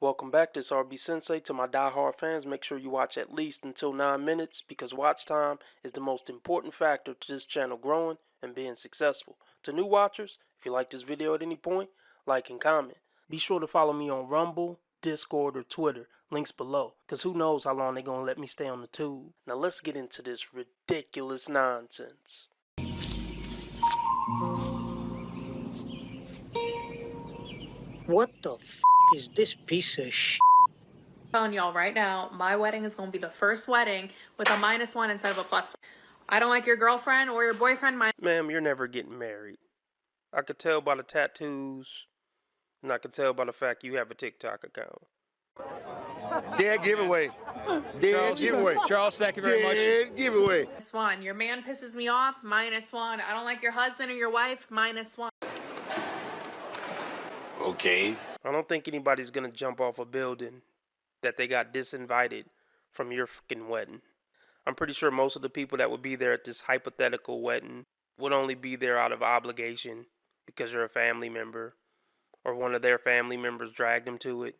Welcome back, this RB Sensei. To my die-hard fans, make sure you watch at least until 9 minutes because watch time is the most important factor to this channel growing and being successful. To new watchers, if you like this video at any point, like and comment. Be sure to follow me on Rumble, Discord, or Twitter, links below, because who knows how long they're going to let me stay on the tube. Now let's get into this ridiculous nonsense. What the is this piece of shit? Telling y'all right now, my wedding is going to be the first wedding with a -1 instead of a +1. I don't like your girlfriend or your boyfriend. Ma'am, you're never getting married. I could tell by the tattoos, and I could tell by the fact you have a TikTok account. Dead giveaway. Dead giveaway. Charles, thank you very much. Dead giveaway. -1. Your man pisses me off. -1. I don't like your husband or your wife. -1. Okay. I don't think anybody's gonna jump off a building that they got disinvited from your fucking wedding. I'm pretty sure most of the people that would be there at this hypothetical wedding would only be there out of obligation because you're a family member or one of their family members dragged them to it.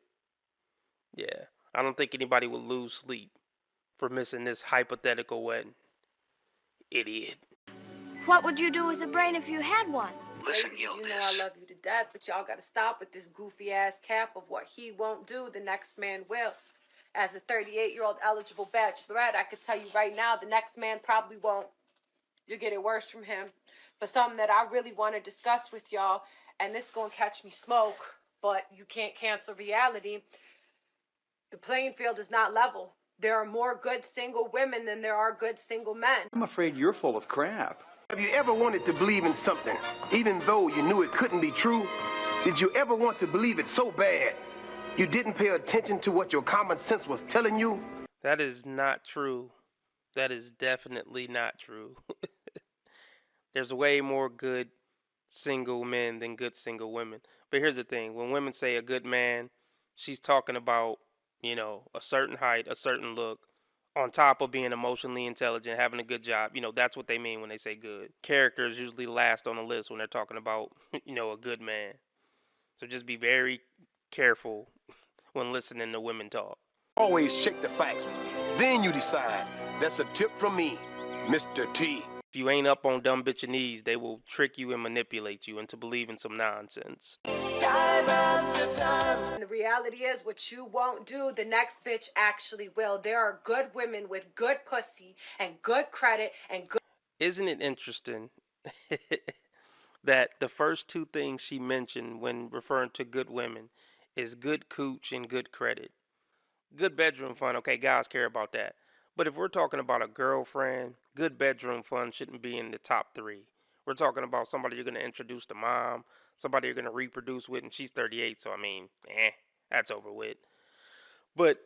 Yeah, I don't think anybody would lose sleep for missing this hypothetical wedding. Idiot. What would you do with a brain if you had one? Listen, you know I love you to death, but y'all gotta stop with this goofy ass cap of what he won't do, the next man will. As a 38-year-old eligible bachelorette, I could tell you right now, the next man probably won't. You'll get it worse from him. But something that I really want to discuss with y'all, and this is gonna catch me smoke, but you can't cancel reality. The playing field is not level. There are more good single women than there are good single men. I'm afraid you're full of crap. Have you ever wanted to believe in something, even though you knew it couldn't be true? Did you ever want to believe it so bad you didn't pay attention to what your common sense was telling you? That is not true. That is definitely not true. There's way more good single men than good single women. But here's the thing. When women say a good man, she's talking about, a certain height, a certain look, on top of being emotionally intelligent, having a good job. That's what they mean when they say good. Character is usually last on the list when they're talking about, a good man. So just be very careful when listening to women talk. Always check the facts. Then you decide. That's a tip from me, Mr. T. If you ain't up on dumb bitchinese, they will trick you and manipulate you into believing some nonsense. Time after time. And the reality is, what you won't do, the next bitch actually will. There are good women with good pussy and good credit and good... Isn't it interesting that the first two things she mentioned when referring to good women is good cooch and good credit? Good bedroom fun, okay, guys care about that. But if we're talking about a girlfriend, good bedroom fun shouldn't be in the top 3. We're talking about somebody you're going to introduce to mom, somebody you're going to reproduce with, and she's 38, so that's over with. But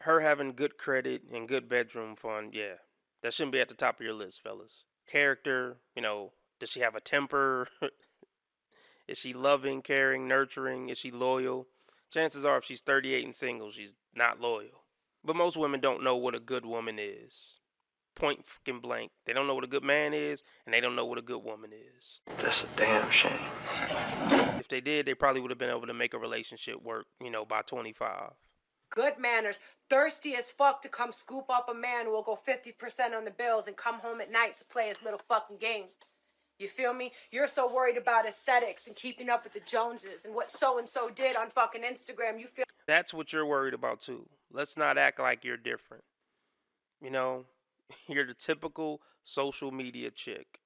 her having good credit and good bedroom fun, yeah, that shouldn't be at the top of your list, fellas. Character, does she have a temper? Is she loving, caring, nurturing? Is she loyal? Chances are if she's 38 and single, she's not loyal. But most women don't know what a good woman is. Point fucking blank. They don't know what a good man is, and they don't know what a good woman is. That's a damn shame. If they did, they probably would have been able to make a relationship work, by 25. Good manners, thirsty as fuck to come scoop up a man who will go 50% on the bills and come home at night to play his little fucking game. You feel me? You're so worried about aesthetics and keeping up with the Joneses and what so-and-so did on fucking Instagram. You feel... That's what you're worried about too. Let's not act like you're different. You're the typical social media chick.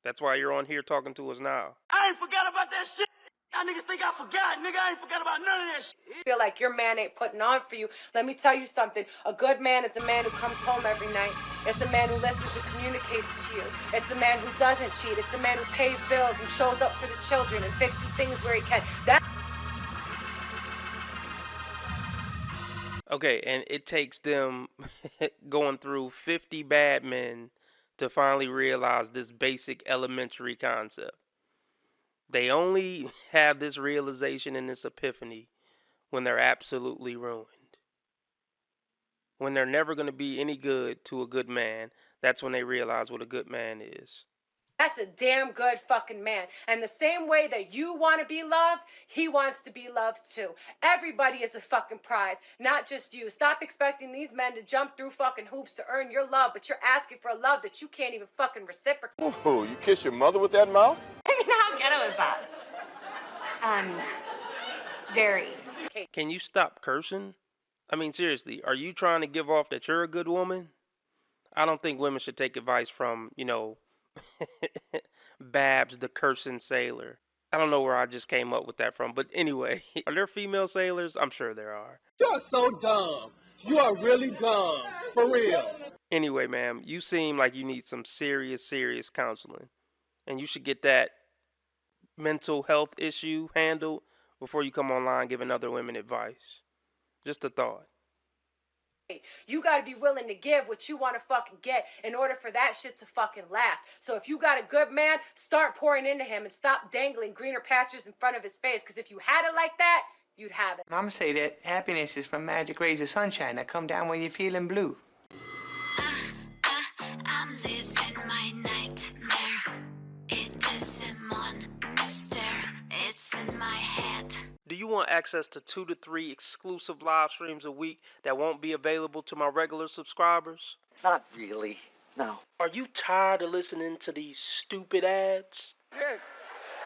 That's why you're on here talking to us now. I ain't forgot about that shit. Y'all niggas think I forgot. Nigga, I ain't forgot about none of that shit. Feel like your man ain't putting on for you. Let me tell you something. A good man is a man who comes home every night. It's a man who listens and communicates to you. It's a man who doesn't cheat. It's a man who pays bills and shows up for the children and fixes things where he can. Okay, and it takes them going through 50 bad men to finally realize this basic elementary concept. They only have this realization and this epiphany when they're absolutely ruined. When they're never going to be any good to a good man, that's when they realize what a good man is. That's a damn good fucking man. And the same way that you want to be loved, he wants to be loved too. Everybody is a fucking prize, not just you. Stop expecting these men to jump through fucking hoops to earn your love, but you're asking for a love that you can't even fucking reciprocate. Oh, you kiss your mother with that mouth? How ghetto is that? Very. Can you stop cursing? I mean, seriously, are you trying to give off that you're a good woman? I don't think women should take advice from, Babs the cursing sailor. I don't know where I just came up with that from, but anyway, are there female sailors? I'm sure there are. You're so dumb. You are really dumb. For real. Anyway, ma'am, you seem like you need some serious, serious counseling. And you should get that mental health issue handled before you come online giving other women advice. Just a thought. You gotta be willing to give what you wanna fucking get in order for that shit to fucking last. So if you got a good man, start pouring into him and stop dangling greener pastures in front of his face. Because if you had it like that, you'd have it. Mama say that happiness is from magic rays of sunshine that come down when you're feeling blue. I'm living my nightmare. It is a monster. It's in my head. Do you want access to 2 to 3 exclusive live streams a week that won't be available to my regular subscribers? Not really. No. Are you tired of listening to these stupid ads? Yes.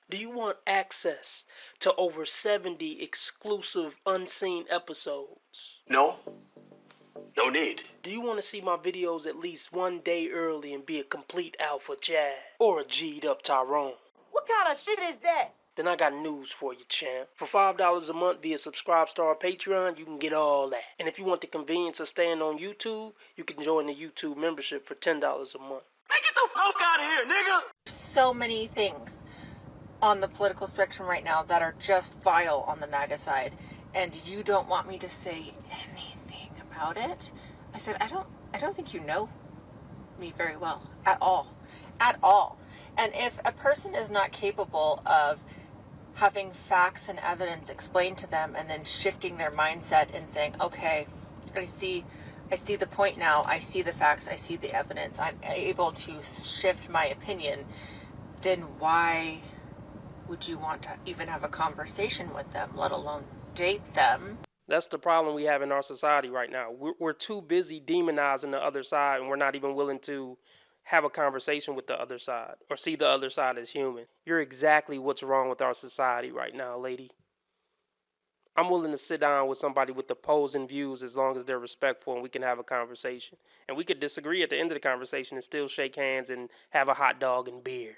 Do you want access to over 70 exclusive unseen episodes? No. No need. Do you want to see my videos at least one day early and be a complete alpha Chad or a G'd up Tyrone? What kind of shit is that? Then I got news for you, champ. For $5 a month via Subscribe Star or Patreon, you can get all that. And if you want the convenience of staying on YouTube, you can join the YouTube membership for $10 a month. Man, get the fuck out of here, nigga! So many things on the political spectrum right now that are just vile on the MAGA side. And you don't want me to say anything about it? I said, I don't think you know me very well. At all. At all. And if a person is not capable of having facts and evidence explained to them and then shifting their mindset and saying, okay, I see the point now, I see the facts, I see the evidence, I'm able to shift my opinion, then why would you want to even have a conversation with them, let alone date them? That's the problem we have in our society right now. We're too busy demonizing the other side, and we're not even willing to have a conversation with the other side or see the other side as human. You're exactly what's wrong with our society right now, lady. I'm willing to sit down with somebody with opposing views as long as they're respectful and we can have a conversation. And we could disagree at the end of the conversation and still shake hands and have a hot dog and beer.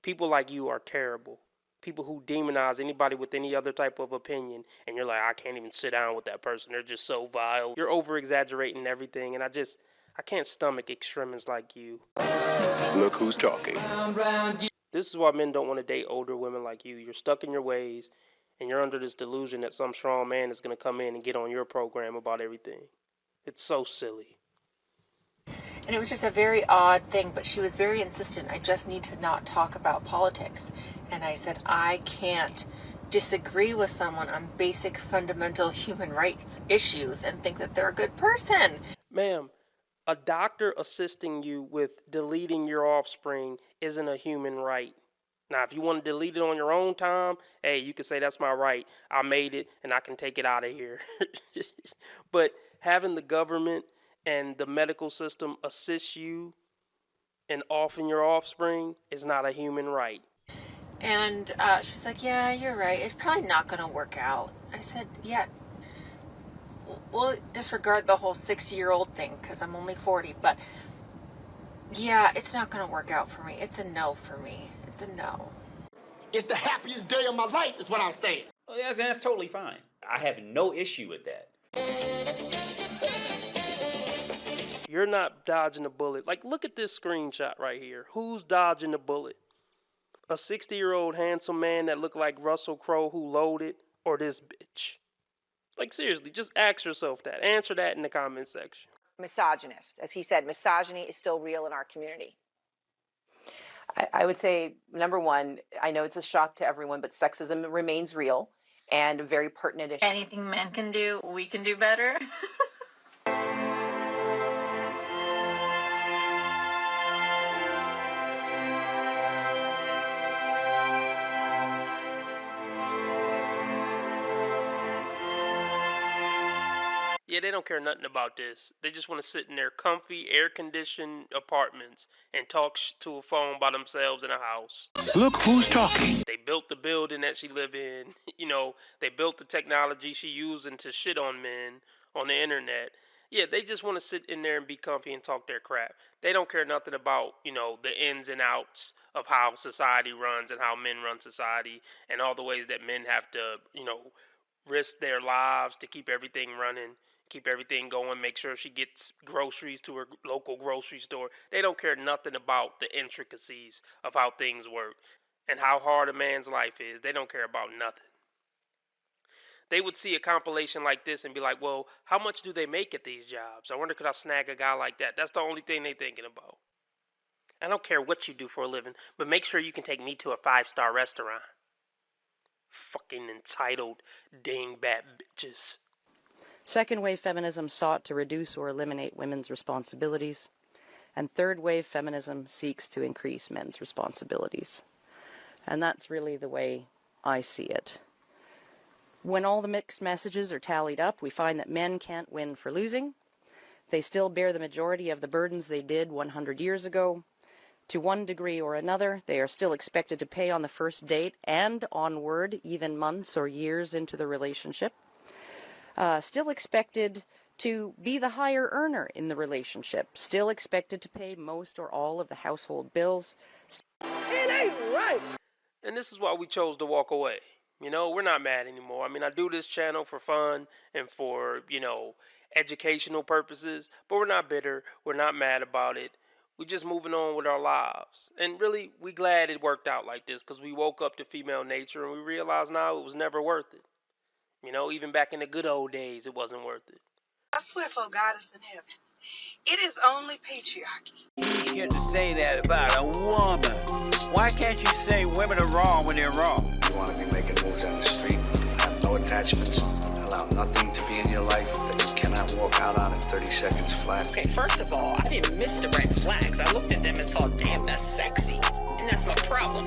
People like you are terrible. People who demonize anybody with any other type of opinion, and you're like, I can't even sit down with that person. They're just so vile. You're over-exaggerating everything, and I can't stomach extremists like you. Look who's talking. This is why men don't want to date older women like you. You're stuck in your ways, and you're under this delusion that some strong man is going to come in and get on your program about everything. It's so silly. And it was just a very odd thing, but she was very insistent. I just need to not talk about politics. And I said, I can't disagree with someone on basic fundamental human rights issues and think that they're a good person. Ma'am, a doctor assisting you with deleting your offspring isn't a human right. Now, if you want to delete it on your own time, hey, you can say that's my right. I made it and I can take it out of here. But having the government and the medical system assist you in offing your offspring is not a human right. And she's like, yeah, you're right. It's probably not going to work out. I said, yeah, we'll disregard the whole 60-year-old thing because I'm only 40. But yeah, it's not going to work out for me. It's a no for me. It's a no. It's the happiest day of my life, is what I'm saying. Well, that's totally fine. I have no issue with that. You're not dodging a bullet. Like, look at this screenshot right here. Who's dodging the bullet? A 60-year-old handsome man that looked like Russell Crowe who loaded, or this bitch? Like, seriously, just ask yourself that. Answer that in the comment section. Misogynist. As he said, misogyny is still real in our community. I would say, number one, I know it's a shock to everyone, but sexism remains real and a very pertinent issue. Anything men can do, we can do better. Yeah, they don't care nothing about this. They just want to sit in their comfy, air-conditioned apartments and talk to a phone by themselves in a house. Look who's talking. They built the building that she live in. You know, they built the technology she using to shit on men on the internet. Yeah, they just want to sit in there and be comfy and talk their crap. They don't care nothing about, you know, the ins and outs of how society runs and how men run society and all the ways that men have to, you know, risk their lives to keep everything running, keep everything going, make sure she gets groceries to her local grocery store. They don't care nothing about the intricacies of how things work and how hard a man's life is. They don't care about nothing. They would see a compilation like this and be like, well, how much do they make at these jobs? I wonder could I snag a guy like that? That's the only thing they thinking about. I don't care what you do for a living, but make sure you can take me to a 5-star restaurant. Fucking entitled dingbat bitches. Second wave feminism sought to reduce or eliminate women's responsibilities. And third wave feminism seeks to increase men's responsibilities. And that's really the way I see it. When all the mixed messages are tallied up, we find that men can't win for losing. They still bear the majority of the burdens they did 100 years ago. To one degree or another, they are still expected to pay on the first date and onward, even months or years into the relationship. Still expected to be the higher earner in the relationship. Still expected to pay most or all of the household bills. It ain't right. And this is why we chose to walk away. You know, we're not mad anymore. I mean, I do this channel for fun and for, you know, educational purposes, but we're not bitter. We're not mad about it. We're just moving on with our lives. And really, we glad it worked out like this because we woke up to female nature and we realized now it was never worth it. You know, even back in the good old days, it wasn't worth it. I swear for God is in heaven, it is only patriarchy. You shouldn't say that about a woman. Why can't you say women are wrong when they're wrong? You want to be making moves on the street, have no attachments, allow nothing to be in your life that you cannot walk out on in 30 seconds flat. Okay, first of all, I didn't miss the red flags. I looked at them and thought, damn, that's sexy. And that's my problem.